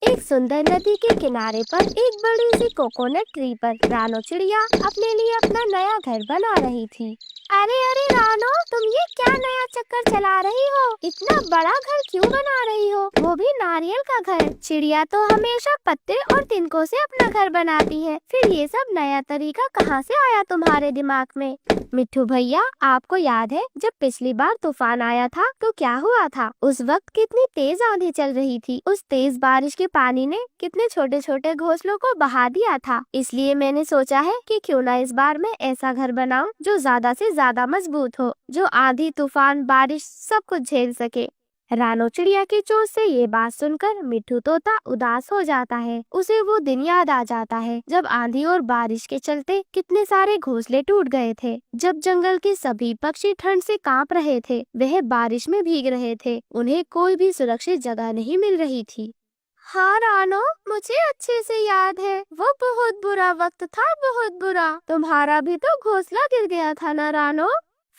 एक सुंदर नदी के किनारे पर एक बड़ी सी कोकोनट ट्री पर रानो चिड़िया अपने लिए अपना नया घर बना रही थी। अरे अरे रानो, तुम ये क्या नया चक्कर चला रही हो? इतना बड़ा घर क्यों बना रही हो, वो भी नारियल का घर? चिड़िया तो हमेशा पत्ते और तिनकों से अपना घर बनाती है, फिर ये सब नया तरीका कहाँ से आया तुम्हारे दिमाग में? मिट्ठू भैया, आपको याद है जब पिछली बार तूफान आया था तो क्या हुआ था? उस वक्त कितनी तेज आंधी चल रही थी। उस तेज बारिश के पानी ने कितने छोटे छोटे घोंसलों को बहा दिया था। इसलिए मैंने सोचा है कि क्यों ना इस बार मैं ऐसा घर बनाऊं जो ज्यादा से ज्यादा मजबूत हो, जो आंधी तूफान बारिश सब कुछ झेल सके। रानो चिड़िया की चोंच से ये बात सुनकर मिट्ठू तोता उदास हो जाता है। उसे वो दिन याद आ जाता है जब आंधी और बारिश के चलते कितने सारे घोंसले टूट गए थे, जब जंगल के सभी पक्षी ठंड से कांप रहे थे, वह बारिश में भीग रहे थे, उन्हें कोई भी सुरक्षित जगह नहीं मिल रही थी। हाँ रानो, मुझे अच्छे से याद है, वो बहुत बुरा वक्त था, बहुत बुरा। तुम्हारा भी तो घोंसला गिर गया था ना रानो?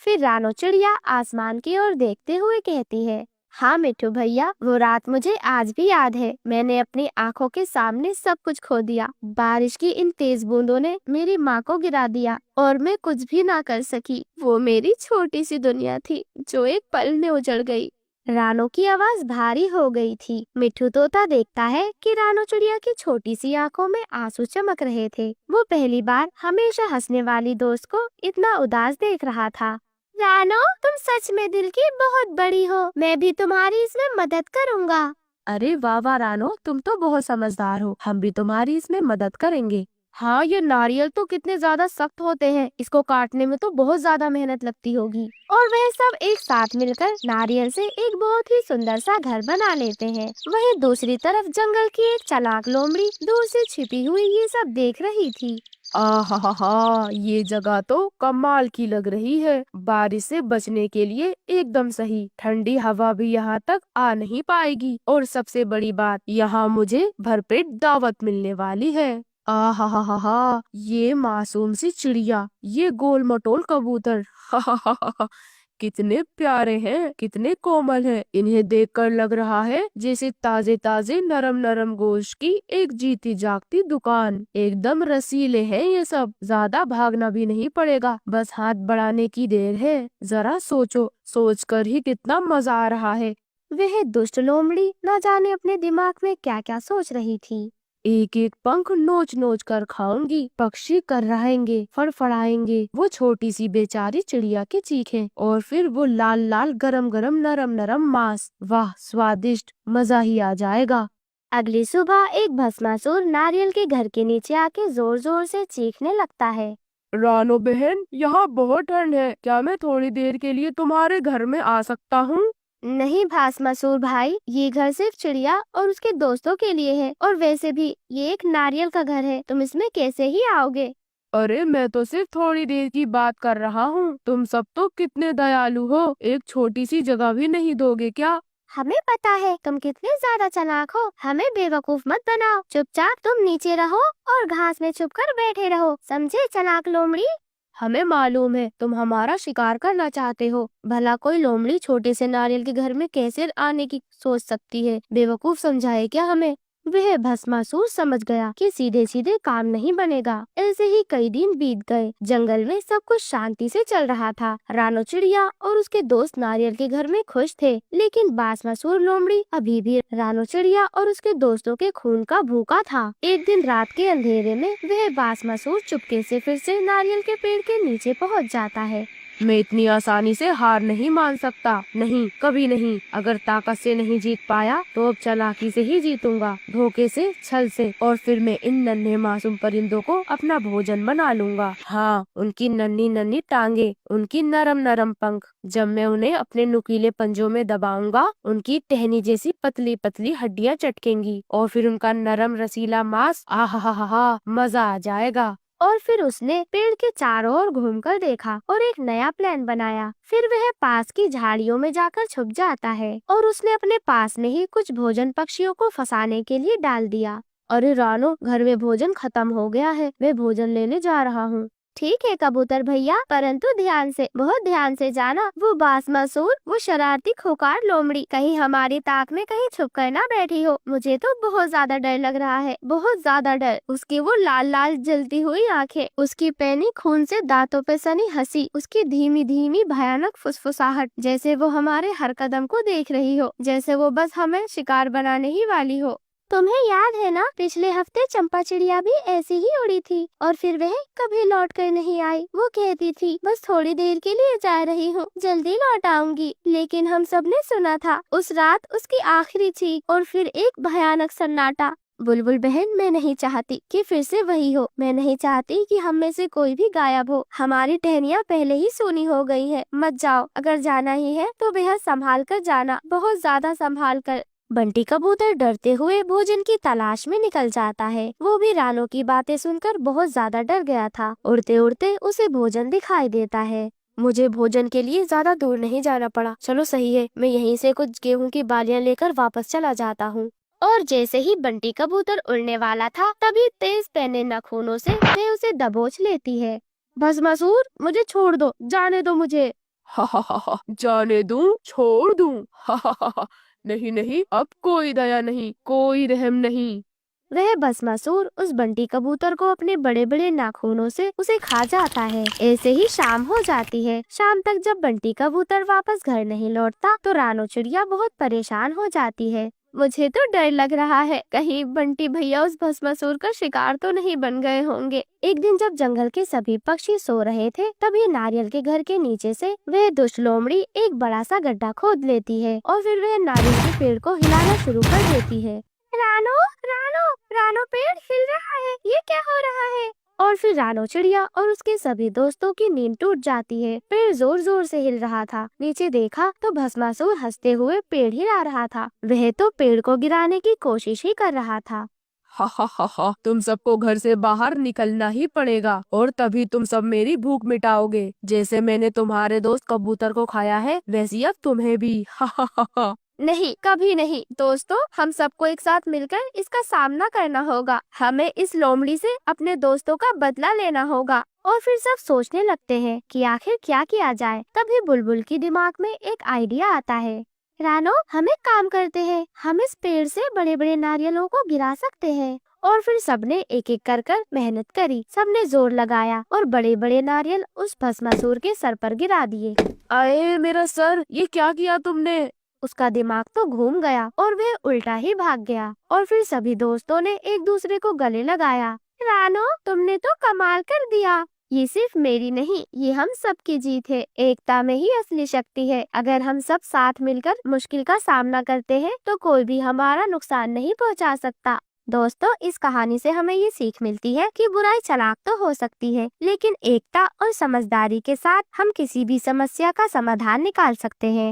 फिर रानो चिड़िया आसमान की ओर देखते हुए कहती है, हाँ मिट्ठू भैया, वो रात मुझे आज भी याद है। मैंने अपनी आंखों के सामने सब कुछ खो दिया। बारिश की इन तेज बूंदों ने मेरी माँ को गिरा दिया और मैं कुछ भी ना कर सकी। वो मेरी छोटी सी दुनिया थी जो एक पल में उजड़ गई। रानो की आवाज भारी हो गई थी। मिट्ठू तोता देखता है कि रानो चिड़िया की छोटी सी आंखों में आंसू चमक रहे थे। वो पहली बार हमेशा हंसने वाली दोस्त को इतना उदास देख रहा था। रानो, तुम सच में दिल की बहुत बड़ी हो। मैं भी तुम्हारी इसमें मदद करूँगा। अरे वाह वाह रानो, तुम तो बहुत समझदार हो। हम भी तुम्हारी इसमें मदद करेंगे। हाँ, ये नारियल तो कितने ज्यादा सख्त होते हैं, इसको काटने में तो बहुत ज्यादा मेहनत लगती होगी। और वह सब एक साथ मिलकर नारियल से एक बहुत ही सुंदर सा घर बना लेते हैं। वहीं दूसरी तरफ जंगल की एक चालाक लोमड़ी दूर से छिपी हुई ये सब देख रही थी। आहा, ये जगह तो कमाल की लग रही है। बारिश से बचने के लिए एकदम सही। ठंडी हवा भी यहाँ तक आ नहीं पाएगी और सबसे बड़ी बात, यहाँ मुझे भरपेट दावत मिलने वाली है। आहा, ये मासूम सी चिड़िया, ये गोल मटोल कबूतर, कितने प्यारे हैं, कितने कोमल हैं। इन्हें देखकर लग रहा है जैसे ताजे ताजे नरम नरम गोश्त की एक जीती जागती दुकान। एकदम रसीले हैं ये सब। ज्यादा भागना भी नहीं पड़ेगा, बस हाथ बढ़ाने की देर है। जरा सोचो, सोचकर ही कितना मजा आ रहा है। वह दुष्ट लोमड़ी न जाने अपने दिमाग में क्या क्या सोच रही थी। एक एक पंख नोच नोच कर खाऊंगी, पक्षी कर्राएंगे, फड़फड़ाएंगे, वो छोटी सी बेचारी चिड़िया की चीखें, और फिर वो लाल लाल गरम गरम नरम नरम मांस। वाह स्वादिष्ट, मजा ही आ जाएगा। अगली सुबह एक भस्मासुर नारियल के घर के नीचे आके जोर जोर से चीखने लगता है। रानो बहन, यहाँ बहुत ठंड है, क्या मैं थोड़ी देर के लिए तुम्हारे घर में आ सकता हूँ? नहीं भस्मासुर भाई, ये घर सिर्फ चिड़िया और उसके दोस्तों के लिए है, और वैसे भी ये एक नारियल का घर है, तुम इसमें कैसे ही आओगे? अरे मैं तो सिर्फ थोड़ी देर की बात कर रहा हूँ। तुम सब तो कितने दयालु हो, एक छोटी सी जगह भी नहीं दोगे क्या? हमें पता है तुम कितने ज्यादा चालाक हो, हमें बेवकूफ मत बनाओ। चुपचाप तुम नीचे रहो और घास में छुपकर बैठे रहो, समझे चालाक लोमड़ी? हमें मालूम है तुम हमारा शिकार करना चाहते हो। भला कोई लोमड़ी छोटे से नारियल के घर में कैसे आने की सोच सकती है? बेवकूफ समझाए क्या हमें? वह भस्मासुर समझ गया कि सीधे सीधे काम नहीं बनेगा। ऐसे ही कई दिन बीत गए। जंगल में सब कुछ शांति से चल रहा था। रानो चिड़िया और उसके दोस्त नारियल के घर में खुश थे, लेकिन भस्मासुर लोमड़ी अभी भी रानो चिड़िया और उसके दोस्तों के खून का भूखा था। एक दिन रात के अंधेरे में वह भस्मासुर चुपके से फिर से नारियल के पेड़ के नीचे पहुंच जाता है। मैं इतनी आसानी से हार नहीं मान सकता, नहीं, कभी नहीं। अगर ताकत से नहीं जीत पाया तो अब चालाकी से ही जीतूंगा, धोखे से, छल से, और फिर मैं इन नन्हे मासूम परिंदों को अपना भोजन बना लूंगा। हाँ, उनकी नन्ही नन्ही टांगे, उनकी नरम नरम पंख, जब मैं उन्हें अपने नुकीले पंजों में दबाऊंगा, उनकी टहनी जैसी पतली पतली हड्डियां चटकेंगी, और फिर उनका नरम रसीला मांस, आहा, मजा आ जाएगा। और फिर उसने पेड़ के चारों ओर घूमकर देखा और एक नया प्लान बनाया। फिर वह पास की झाड़ियों में जाकर छुप जाता है और उसने अपने पास में ही कुछ भोजन पक्षियों को फंसाने के लिए डाल दिया। अरे रानो, घर में भोजन खत्म हो गया है, मैं भोजन लेने जा रहा हूँ। ठीक है कबूतर भैया, परंतु ध्यान से, बहुत ध्यान से जाना, वो बासमासुर, वो शरारती खोखार लोमड़ी कहीं हमारी ताक में कहीं छुप कर ना बैठी हो। मुझे तो बहुत ज्यादा डर लग रहा है, बहुत ज्यादा डर। उसकी वो लाल लाल जलती हुई आंखें, उसकी पैनी खून से दांतों पे सनी हंसी, उसकी धीमी धीमी भयानक फुसफुसाहट, जैसे वो हमारे हर कदम को देख रही हो, जैसे वो बस हमें शिकार बनाने ही वाली हो। तुम्हें याद है ना, पिछले हफ्ते चंपा चिड़िया भी ऐसी ही उड़ी थी और फिर वह कभी लौट कर नहीं आई। वो कहती थी बस थोड़ी देर के लिए जा रही हूँ, जल्दी लौट आऊंगी। लेकिन हम सब ने सुना था उस रात उसकी आखिरी थी और फिर एक भयानक सन्नाटा। बुलबुल बहन, मैं नहीं चाहती कि फिर से वही हो। मैं नहीं चाहती कि हम में से कोई भी गायब हो। हमारी टहनियाँ पहले ही सूनी हो गई है। मत जाओ, अगर जाना ही है तो बेहद संभाल कर जाना, बहुत ज्यादा संभाल कर। बंटी कबूतर डरते हुए भोजन की तलाश में निकल जाता है। वो भी रानो की बातें सुनकर बहुत ज्यादा डर गया था। उड़ते उड़ते उसे भोजन दिखाई देता है। मुझे भोजन के लिए ज्यादा दूर नहीं जाना पड़ा। चलो सही है, मैं यहीं से कुछ गेहूं की बालियां लेकर वापस चला जाता हूँ। और जैसे ही बंटी कबूतर उड़ने वाला था, तभी तेज पैने नाखूनों से वह उसे दबोच लेती है। भस्मासुर, मुझे छोड़ दो, जाने दो मुझे। हा, जाने दूं, छोड़ दूं? हा, नहीं नहीं, अब कोई दया नहीं, कोई रहम नहीं। वह भस्मासुर उस बंटी कबूतर को अपने बड़े बड़े नाखूनों से उसे खा जाता है। ऐसे ही शाम हो जाती है। शाम तक जब बंटी कबूतर वापस घर नहीं लौटता तो रानो चिड़िया बहुत परेशान हो जाती है। मुझे तो डर लग रहा है, कहीं बंटी भैया उस भस्मासुर का शिकार तो नहीं बन गए होंगे। एक दिन जब जंगल के सभी पक्षी सो रहे थे, तभी नारियल के घर के नीचे से वह दुष्ट लोमड़ी एक बड़ा सा गड्ढा खोद लेती है और फिर वह नारियल के पेड़ को हिलाना शुरू कर देती है। रानो, रानो, रानो पेड़ हिल रहा है, ये क्या हो रहा है? और फिर रानो चिड़िया और उसके सभी दोस्तों की नींद टूट जाती है। पेड़ जोर जोर से हिल रहा था। नीचे देखा तो भस्मासुर हंसते हुए पेड़ हिला रहा था। वह तो पेड़ को गिराने की कोशिश ही कर रहा था। हा, तुम सबको घर से बाहर निकलना ही पड़ेगा और तभी तुम सब मेरी भूख मिटाओगे। जैसे मैंने तुम्हारे दोस्त कबूतर को खाया है, वैसे अब तुम्हें भी। हा। नहीं, कभी नहीं दोस्तों, हम सबको एक साथ मिलकर इसका सामना करना होगा। हमें इस लोमड़ी से अपने दोस्तों का बदला लेना होगा। और फिर सब सोचने लगते हैं कि आखिर क्या किया जाए। तभी बुलबुल की दिमाग में एक आइडिया आता है। रानो, हम एक काम करते हैं, हम इस पेड़ से बड़े बड़े नारियलों को गिरा सकते हैं। और फिर सबने एक एक कर मेहनत करी। सबने जोर लगाया और बड़े बड़े नारियल उस भस्मासुर के सर पर गिरा दिए। अरे मेरा सर, ये क्या किया तुमने? उसका दिमाग तो घूम गया और वह उल्टा ही भाग गया। और फिर सभी दोस्तों ने एक दूसरे को गले लगाया। रानो, तुमने तो कमाल कर दिया। ये सिर्फ मेरी नहीं, ये हम सबकी जीत है। एकता में ही असली शक्ति है। अगर हम सब साथ मिलकर मुश्किल का सामना करते हैं तो कोई भी हमारा नुकसान नहीं पहुंचा सकता। दोस्तों, इस कहानी से हमें ये सीख मिलती है कि बुराई चालाक तो हो सकती है, लेकिन एकता और समझदारी के साथ हम किसी भी समस्या का समाधान निकाल सकते हैं।